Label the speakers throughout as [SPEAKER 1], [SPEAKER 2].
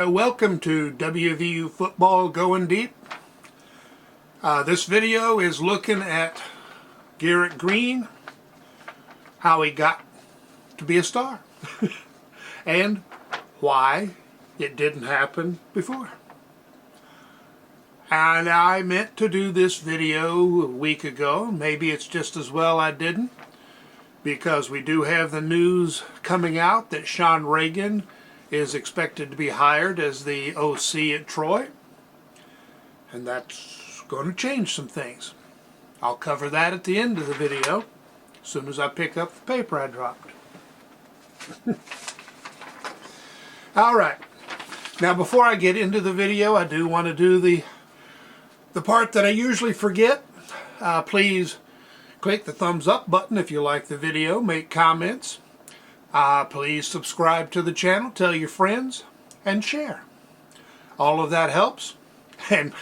[SPEAKER 1] Welcome to WVU Football Going Deep. This video is looking at Garrett Green, how he got to be a star, and why it didn't happen before. And I meant to do this video a week ago. Maybe it's just as well I didn't, because we do have the news coming out that Sean Reagan is expected to be hired as the OC at Troy, and that's going to change some things. I'll cover that at the end of the video as soon as I pick up the paper I dropped. Alright, now before I get into the video, I do want to do the part that I usually forget. Please click the thumbs up button if you like the video, make comments. Please subscribe to the channel, tell your friends, and share. All of that helps, and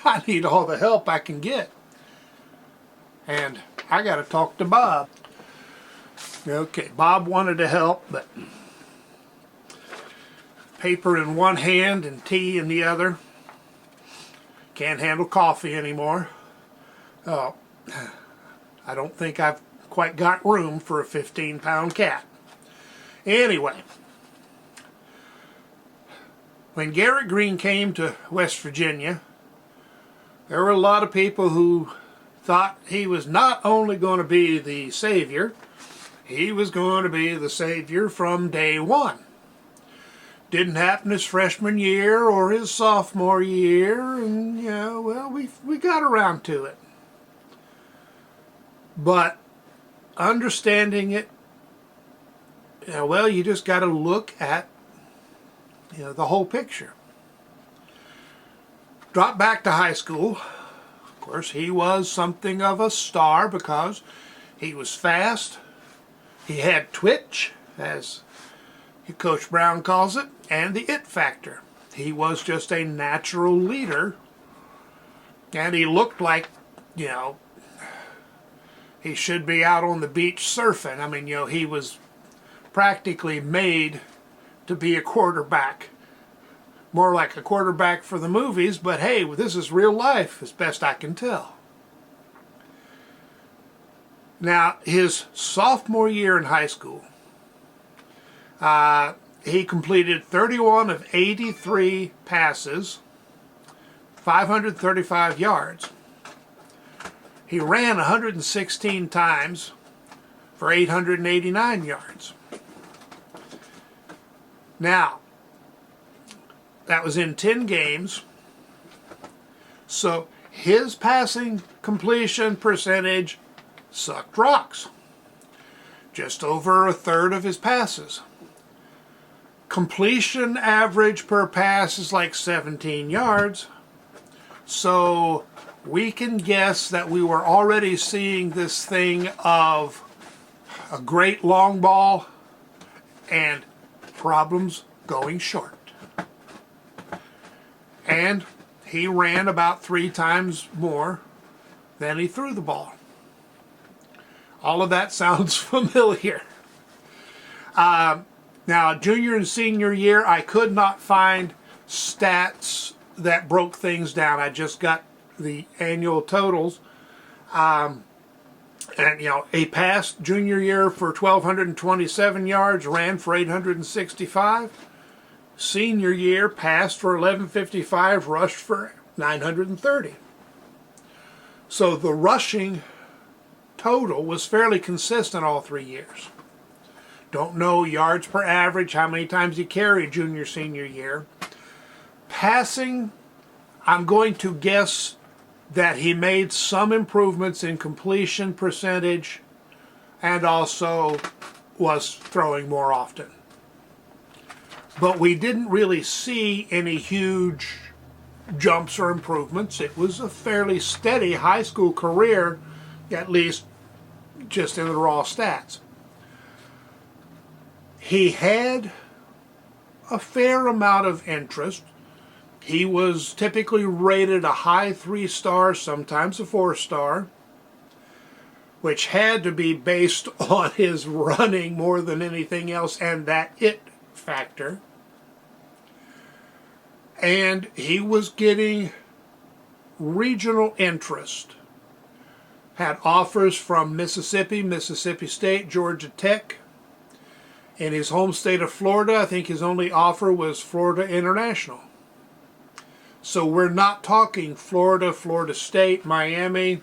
[SPEAKER 1] I need all the help I can get. And I got to talk to Bob. Okay, Bob wanted to help, but paper in one hand and tea in the other. Can't handle coffee anymore. Oh, I don't think I've quite got room for a 15-pound cat. Anyway, when Garrett Green came to West Virginia, there were a lot of people who thought he was not only going to be the savior, he was going to be the savior from day one. Didn't happen his freshman year or his sophomore year, and yeah, well, we got around to it. But understanding it, well, you just got to look at the whole picture. Drop back to high school. Of course, he was something of a star because he was fast. He had twitch, as Coach Brown calls it, and the it factor. He was just a natural leader, and he looked like, he should be out on the beach surfing. I mean, he was practically made to be a quarterback. More like a quarterback for the movies, but hey, this is real life as best I can tell. Now, his sophomore year in high school, he completed 31 of 83 passes, 535 yards. He ran 116 times for 889 yards. Now, that was in 10 games, so his passing completion percentage sucked rocks. Just over a third of his passes. Completion average per pass is like 17 yards, so we can guess that we were already seeing this thing of a great long ball and problems going short. And he ran about 3 times more than he threw the ball. All of that sounds familiar. Now, junior and senior year, I could not find stats that broke things down. I just got the annual totals. And, he passed junior year for 1,227 yards, ran for 865. Senior year, passed for 1,155, rushed for 930. So the rushing total was fairly consistent all 3 years. Don't know yards per average, how many times he carried junior, senior year. Passing, I'm going to guess that he made some improvements in completion percentage and also was throwing more often. But we didn't really see any huge jumps or improvements. It was a fairly steady high school career, at least just in the raw stats. He had a fair amount of interest. He was typically rated a high 3-star, sometimes a 4-star, which had to be based on his running more than anything else and that it factor. And he was getting regional interest. Had offers from Mississippi, Mississippi State, Georgia Tech. In his home state of Florida, I think his only offer was Florida International. So we're not talking Florida, Florida State, Miami,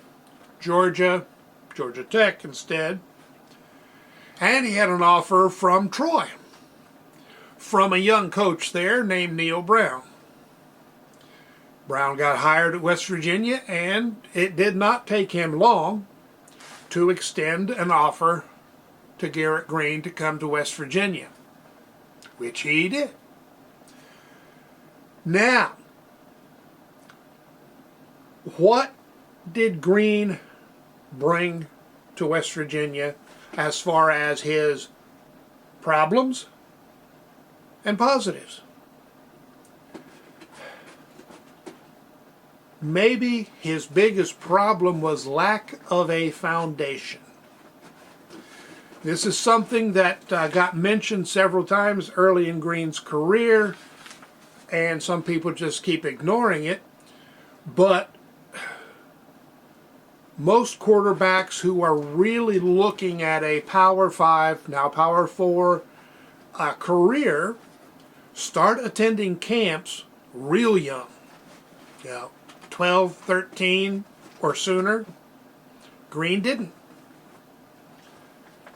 [SPEAKER 1] Georgia, Georgia Tech instead. And he had an offer from Troy, from a young coach there named Neil Brown. Brown got hired at West Virginia, and it did not take him long to extend an offer to Garrett Green to come to West Virginia, which he did. Now, what did Greene bring to West Virginia as far as his problems and positives? Maybe his biggest problem was lack of a foundation. This is something that got mentioned several times early in Greene's career, and some people just keep ignoring it. But most quarterbacks who are really looking at a Power 5, now Power 4 career start attending camps real young. 12, 13 or sooner. Greene didn't.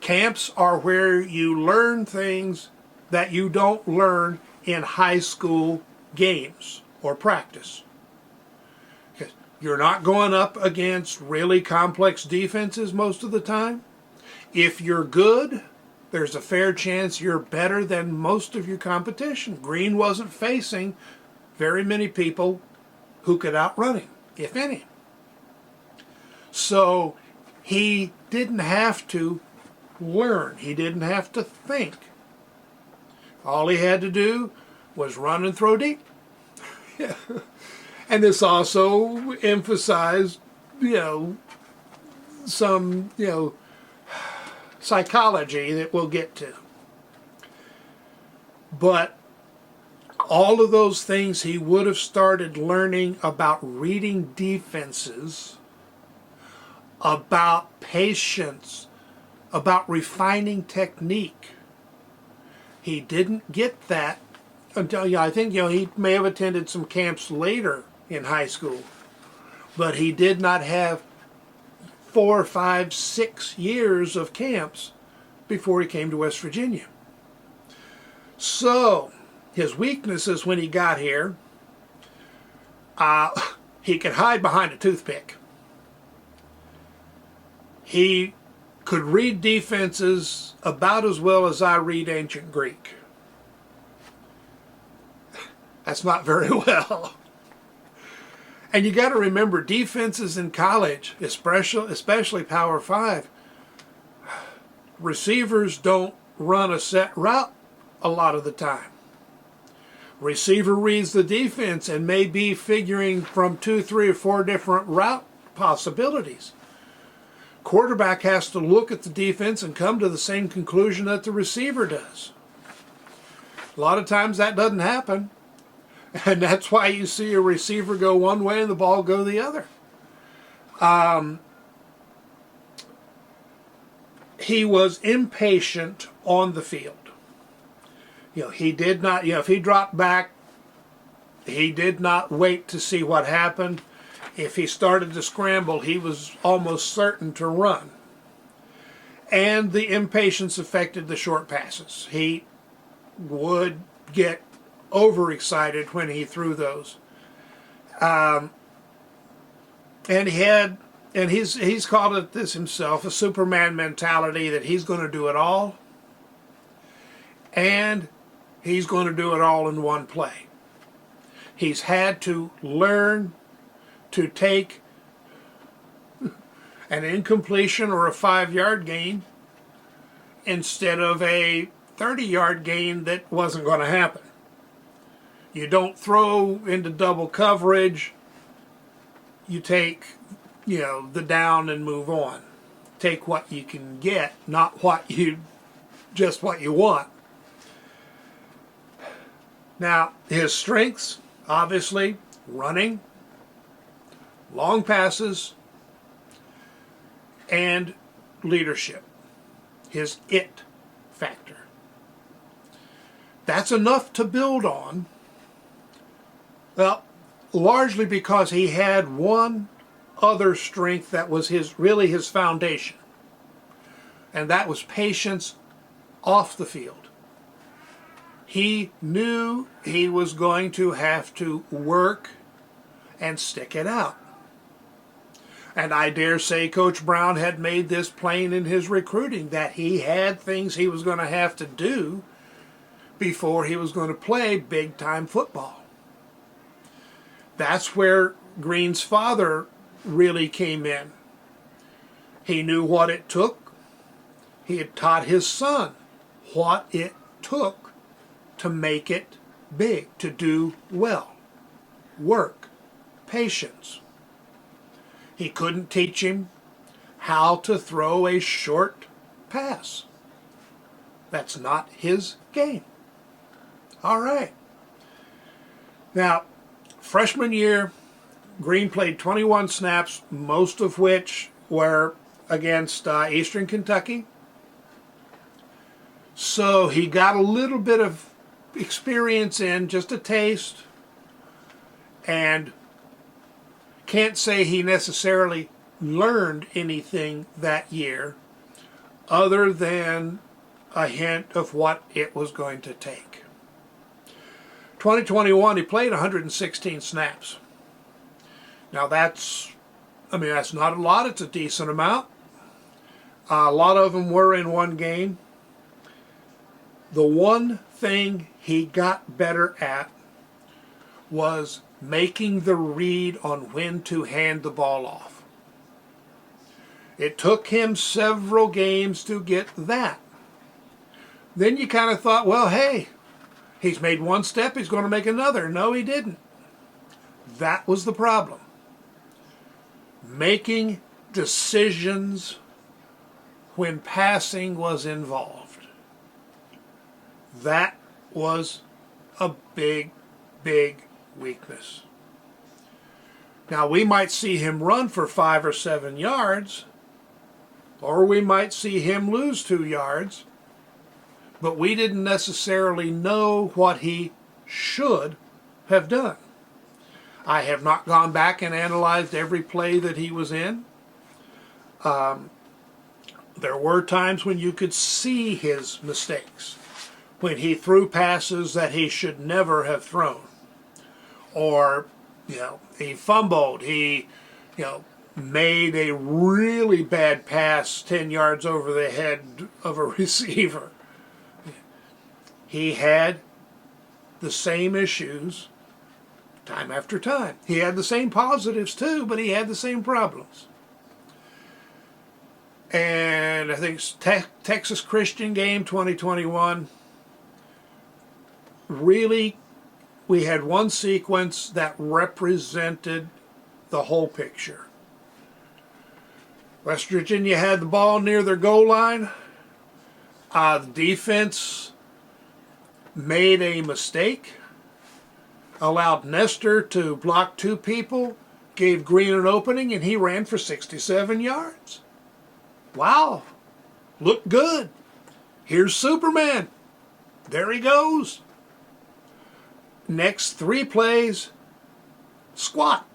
[SPEAKER 1] Camps are where you learn things that you don't learn in high school games or practice. You're not going up against really complex defenses most of the time. If you're good, there's a fair chance you're better than most of your competition. Greene wasn't facing very many people who could outrun him, if any. So he didn't have to learn. He didn't have to think. All he had to do was run and throw deep. And this also emphasized, some, psychology that we'll get to. But all of those things he would have started learning about reading defenses, about patience, about refining technique. He didn't get that until, I think, he may have attended some camps later in high school, but he did not have 4, 5, 6 years of camps before he came to West Virginia. So his weaknesses when he got here, he could hide behind a toothpick. He could read defenses about as well as I read ancient Greek. That's not very well. And you got to remember, defenses in college, especially Power 5, receivers don't run a set route a lot of the time. Receiver reads the defense and may be figuring from 2, 3, or 4 different route possibilities. Quarterback has to look at the defense and come to the same conclusion that the receiver does. A lot of times that doesn't happen. And that's why you see a receiver go one way and the ball go the other. He was impatient on the field. He did not, if he dropped back, he did not wait to see what happened. If he started to scramble, he was almost certain to run. And the impatience affected the short passes. He would get overexcited when he threw those. And he's called it this himself, a Superman mentality, that he's going to do it all. And he's going to do it all in one play. He's had to learn to take an incompletion or a 5-yard gain instead of a 30-yard gain that wasn't going to happen. You don't throw into double coverage. You take, the down and move on. Take what you can get, not just what you want. Now, his strengths, Obviously, running, long passes, and leadership. His it factor. That's enough to build on. Well, largely because he had one other strength that was really his foundation. And that was patience off the field. He knew he was going to have to work and stick it out. And I dare say Coach Brown had made this plain in his recruiting, that he had things he was going to have to do before he was going to play big-time football. That's where Greene's father really came in. He knew what it took. He had taught his son what it took to make it big, to do well. Work, patience. He couldn't teach him how to throw a short pass. That's not his game. All right. Now, freshman year, Greene played 21 snaps, most of which were against Eastern Kentucky. So he got a little bit of experience in, just a taste, and can't say he necessarily learned anything that year other than a hint of what it was going to take. 2021, he played 116 snaps. Now that's not a lot, it's a decent amount. A lot of them were in one game. The one thing he got better at was making the read on when to hand the ball off. It took him several games to get that. Then you kind of thought, well, hey, he's made one step, he's going to make another. No, he didn't. That was the problem. Making decisions when passing was involved. That was a big, big weakness. Now, we might see him run for 5 or 7 yards, or we might see him lose 2 yards, but we didn't necessarily know what he should have done. I have not gone back and analyzed every play that he was in. There were times when you could see his mistakes, when he threw passes that he should never have thrown, or he fumbled, he made a really bad pass 10 yards over the head of a receiver. He had the same issues time after time. He had the same positives too, but he had the same problems. And I think Texas Christian game 2021, really, we had one sequence that represented the whole picture. West Virginia had the ball near their goal line. The defense made a mistake, allowed Nestor to block 2 people, gave Greene an opening, and he ran for 67 yards. Wow, looked good. Here's Superman. There he goes. Next 3 plays, squat.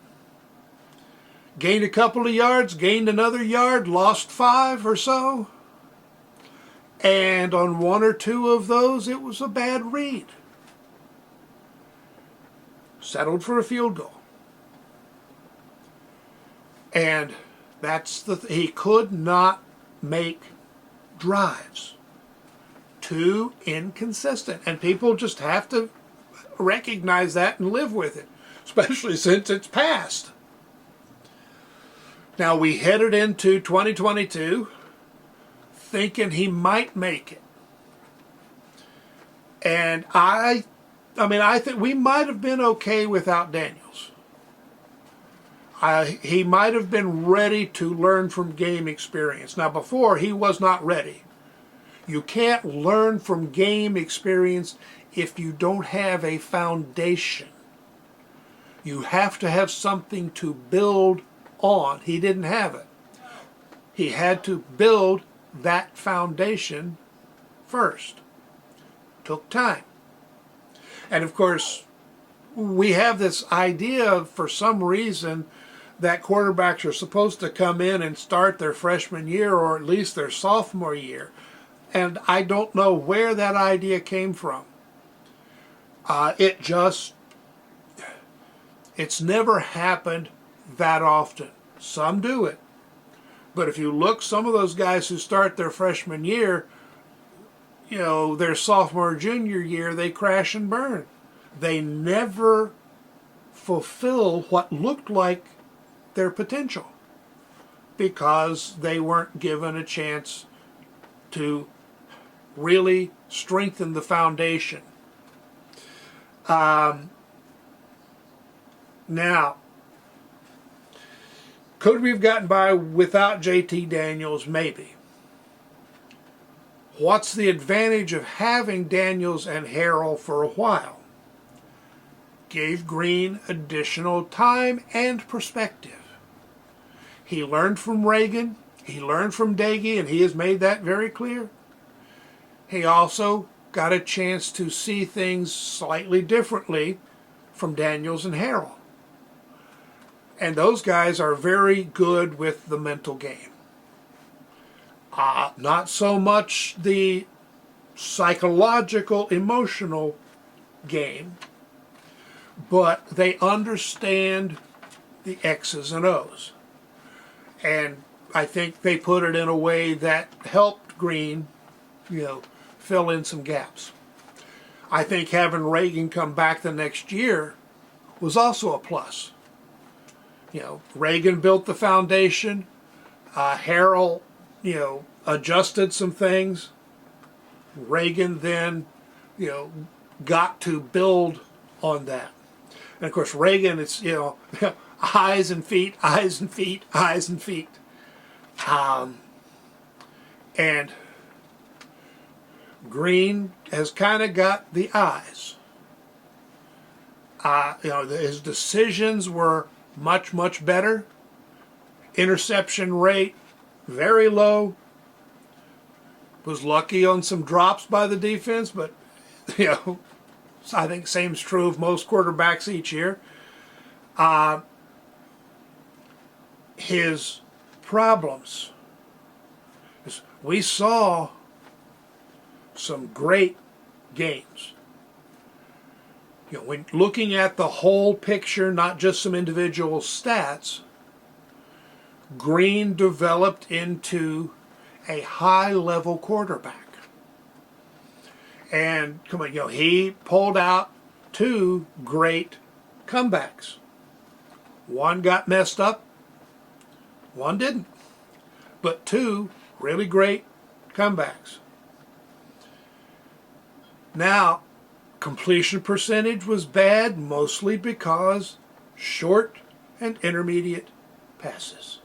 [SPEAKER 1] Gained a couple of yards, gained another yard, lost 5 or so. And on 1 or 2 of those, it was a bad read. Settled for a field goal. And that's he could not make drives. Too inconsistent. And people just have to recognize that and live with it, especially since it's past. Now, we headed into 2022 thinking he might make it. And I think we might have been okay without Daniels. He might have been ready to learn from game experience. Now, before, he was not ready. You can't learn from game experience if you don't have a foundation. You have to have something to build on. He didn't have it. He had to build that foundation first. Took time. And of course, we have this idea for some reason that quarterbacks are supposed to come in and start their freshman year or at least their sophomore year. And I don't know where that idea came from. It's never happened that often. Some do it. But if you look, some of those guys who start their freshman year, their sophomore or junior year, they crash and burn. They never fulfill what looked like their potential because they weren't given a chance to really strengthen the foundation. Now, could we have gotten by without JT Daniels? Maybe. What's the advantage of having Daniels and Harrell for a while? Gave Greene additional time and perspective. He learned from Reagan, he learned from Daggy, and he has made that very clear. He also got a chance to see things slightly differently from Daniels and Harrell. And those guys are very good with the mental game. Not so much the psychological, emotional game, but they understand the X's and O's. And I think they put it in a way that helped Greene, fill in some gaps. I think having Reagan come back the next year was also a plus. Reagan built the foundation. Harrell, adjusted some things. Reagan then, got to build on that. And of course, Reagan, it's, eyes and feet, eyes and feet, eyes and feet. And Greene has kind of got the eyes. His decisions were much, much better. Interception rate, very low. Was lucky on some drops by the defense, but, I think same's true of most quarterbacks each year. His problems. We saw some great games. When looking at the whole picture, not just some individual stats, Greene developed into a high-level quarterback. And he pulled out 2 great comebacks. One got messed up, one didn't. But 2 really great comebacks. Now, completion percentage was bad, mostly because short and intermediate passes.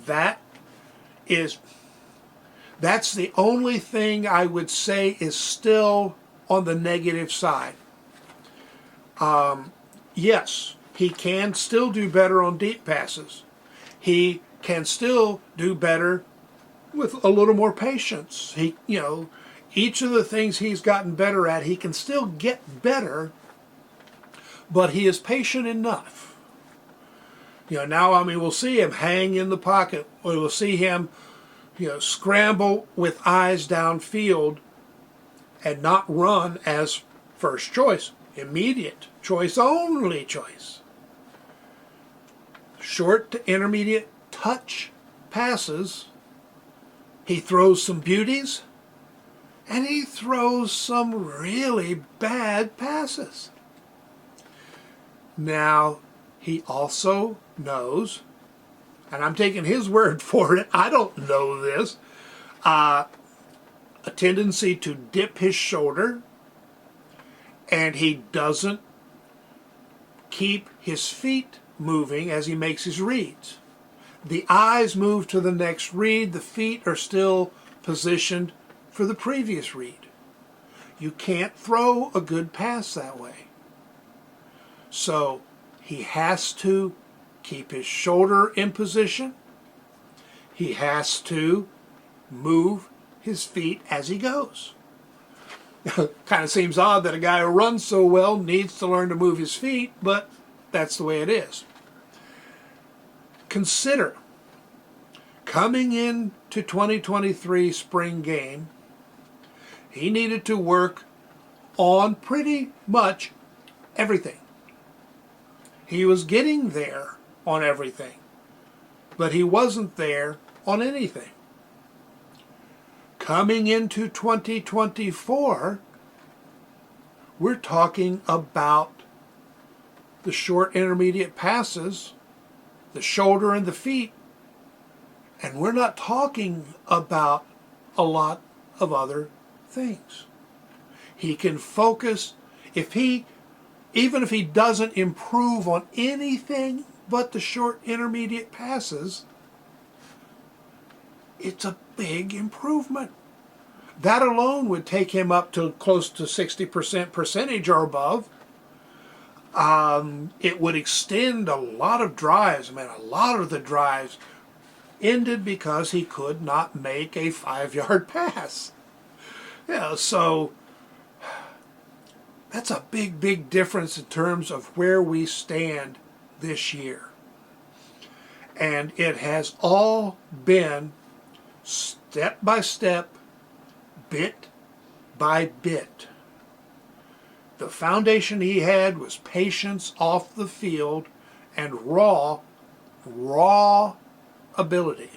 [SPEAKER 1] That's the only thing I would say is still on the negative side. Yes, he can still do better on deep passes. He can still do better with a little more patience. Each of the things he's gotten better at, he can still get better, but he is patient enough. Now, we'll see him hang in the pocket, or we'll see him, scramble with eyes downfield and not run as first choice, immediate choice, only choice. Short to intermediate touch passes, he throws some beauties, and he throws some really bad passes. Now, he also knows, and I'm taking his word for it, I don't know this, a tendency to dip his shoulder, and he doesn't keep his feet moving as he makes his reads. The eyes move to the next read, the feet are still positioned for the previous read. You can't throw a good pass that way. So he has to keep his shoulder in position. He has to move his feet as he goes. Kind of seems odd that a guy who runs so well needs to learn to move his feet, but that's the way it is. Consider coming into 2023 spring game, he needed to work on pretty much everything. He was getting there on everything, but he wasn't there on anything. Coming into 2024, we're talking about the short intermediate passes, the shoulder and the feet, and we're not talking about a lot of other things. He can focus, even if he doesn't improve on anything but the short intermediate passes, it's a big improvement. That alone would take him up to close to 60% percentage or above. It would extend a lot of drives. A lot of the drives ended because he could not make a 5-yard pass. Yeah, so that's a big, big difference in terms of where we stand this year. And it has all been step by step, bit by bit. The foundation he had was patience off the field and raw ability.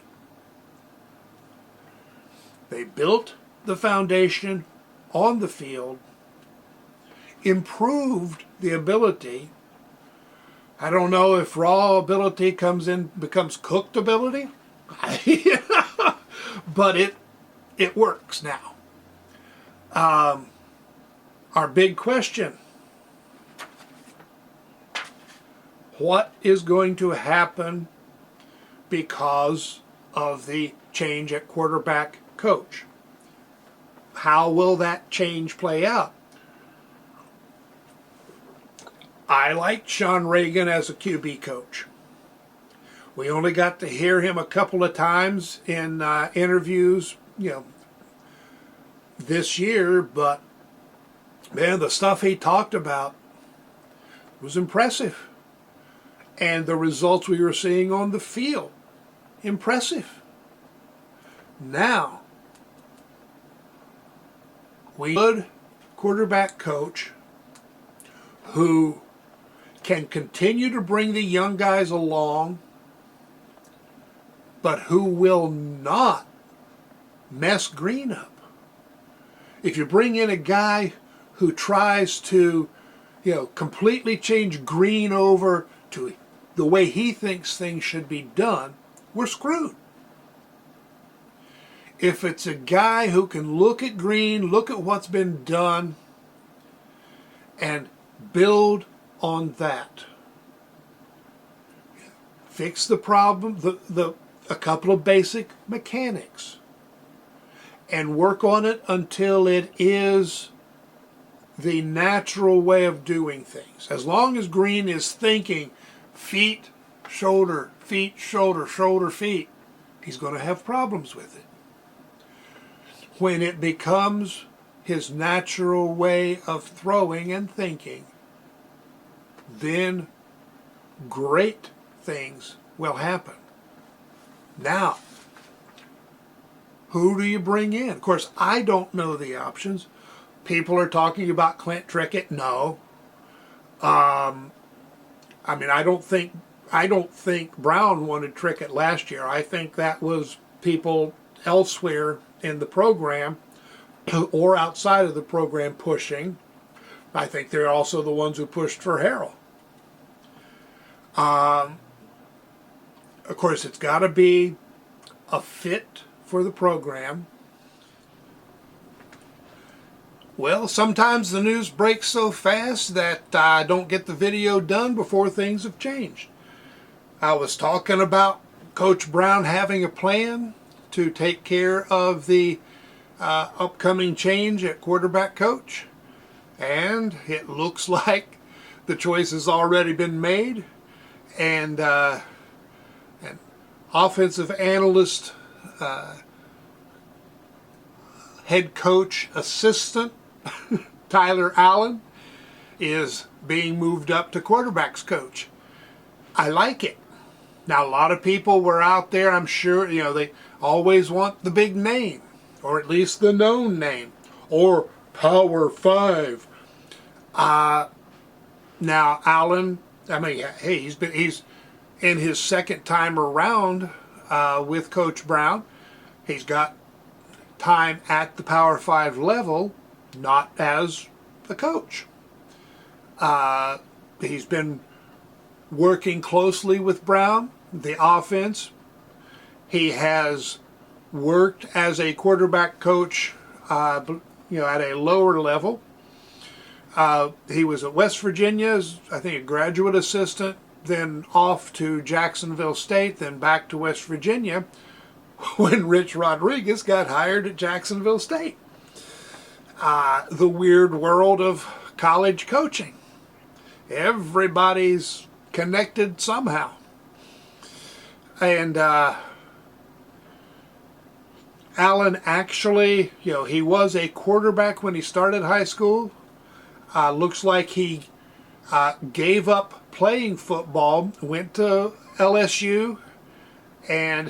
[SPEAKER 1] They built the foundation on the field, improved the ability. I don't know if raw ability becomes cooked ability, but it works now. Our big question: what is going to happen because of the change at quarterback coach? How will that change play out? I liked Sean Reagan as a QB coach. We only got to hear him a couple of times in interviews, this year, but man, the stuff he talked about was impressive. And the results we were seeing on the field, impressive. Now, we need a good quarterback coach who can continue to bring the young guys along, but who will not mess Greene up. If you bring in a guy who tries to, completely change Greene over to the way he thinks things should be done, we're screwed. If it's a guy who can look at Greene, look at what's been done, and build on that, fix the problem, a couple of basic mechanics, and work on it until it is the natural way of doing things. As long as Greene is thinking feet, shoulder, feet, shoulder, shoulder, feet, he's going to have problems with it. When it becomes his natural way of throwing and thinking, then great things will happen. Now, who do you bring in? Of course, I don't know the options. People are talking about Clint Trickett. No. I don't think Brown wanted Trickett last year. I think that was people elsewhere in the program or outside of the program pushing. I think they're also the ones who pushed for Harrell. Of course, it's got to be a fit for the program. Well, sometimes the news breaks so fast that I don't get the video done before things have changed. I was talking about Coach Brown having a plan to take care of the upcoming change at quarterback coach, and it looks like the choice has already been made, and offensive analyst, head coach assistant Tyler Allen is being moved up to quarterbacks coach. I like it. Now, a lot of people were out there, I'm sure, they always want the big name, or at least the known name, or Power 5. Now, Allen, I mean, hey, he's in his second time around with Coach Brown. He's got time at the Power 5 level, not as the coach. He's been working closely with Brown, the offense. He has worked as a quarterback coach, at a lower level. He was at West Virginia as, I think, a graduate assistant, then off to Jacksonville State, then back to West Virginia when Rich Rodriguez got hired at Jacksonville State. The weird world of college coaching. Everybody's connected somehow. And Allen actually, he was a quarterback when he started high school. Looks like he gave up playing football, went to LSU, and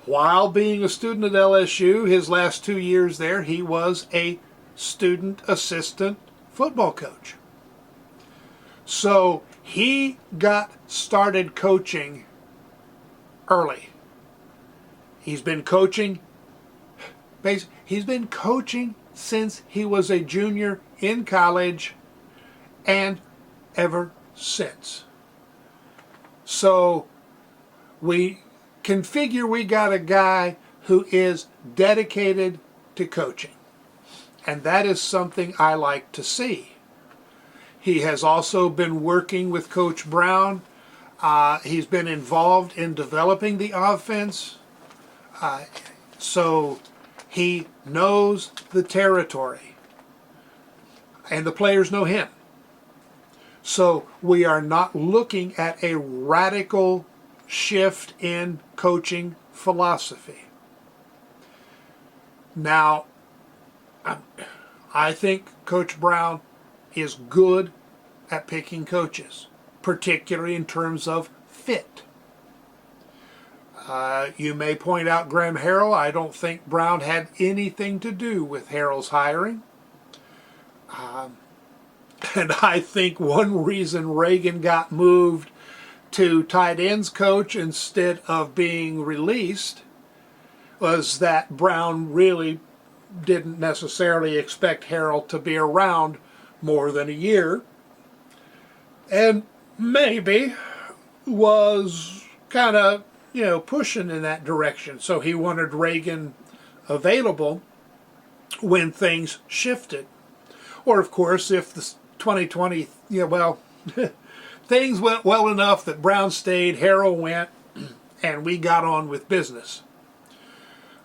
[SPEAKER 1] while being a student at LSU, his last 2 years there, he was a student assistant football coach. So he got started coaching early. He's been coaching since he was a junior in college and ever since. So we can figure we got a guy who is dedicated to coaching. And that is something I like to see. He has also been working with Coach Brown. He's been involved in developing the offense. So he knows the territory. And the players know him. So we are not looking at a radical shift in coaching philosophy. Now, I think Coach Brown is good at picking coaches, particularly in terms of fit. You may point out Graham Harrell. I don't think Brown had anything to do with Harrell's hiring. And I think one reason Reagan got moved to tight ends coach instead of being released was that Brown really didn't necessarily expect Harrell to be around more than a year, and maybe was kind of, pushing in that direction. So he wanted Reagan available when things shifted. Or, of course, if the 2020, things went well enough that Brown stayed, Harrell went, and we got on with business.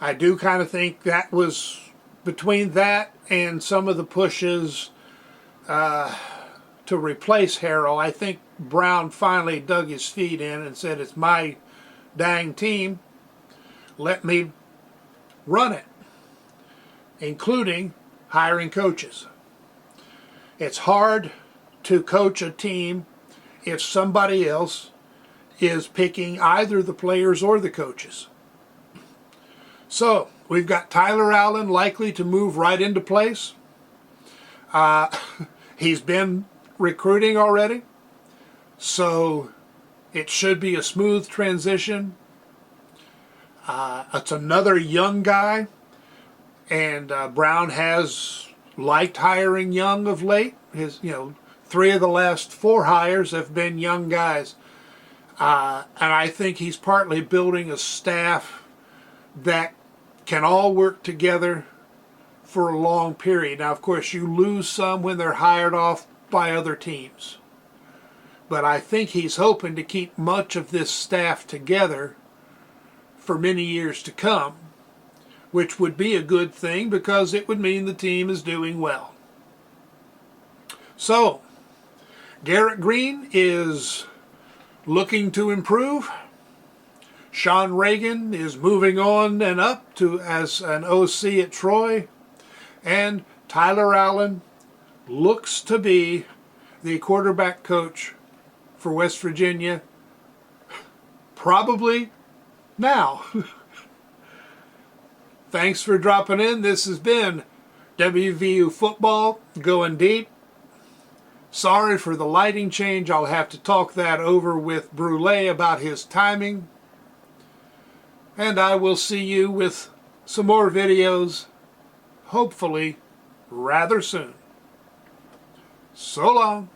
[SPEAKER 1] I do kind of think that was between that and some of the pushes to replace Harrell. I think Brown finally dug his feet in and said, it's my dang team, let me run it, including hiring coaches. It's hard to coach a team if somebody else is picking either the players or the coaches. So we've got Tyler Allen likely to move right into place. He's been recruiting already, so it should be a smooth transition. It's another young guy, and Brown has liked hiring young of late. His, 3 of the last 4 hires have been young guys. And I think he's partly building a staff that can all work together for a long period. Now, of course, you lose some when they're hired off by other teams. But I think he's hoping to keep much of this staff together for many years to come, which would be a good thing because it would mean the team is doing well. So, Garrett Green is looking to improve. Sean Reagan is moving on and up to as an OC at Troy. And Tyler Allen looks to be the quarterback coach for West Virginia, probably now. Thanks for dropping in. This has been WVU Football Going Deep. Sorry for the lighting change. I'll have to talk that over with Brule about his timing. And I will see you with some more videos, hopefully rather soon. So long.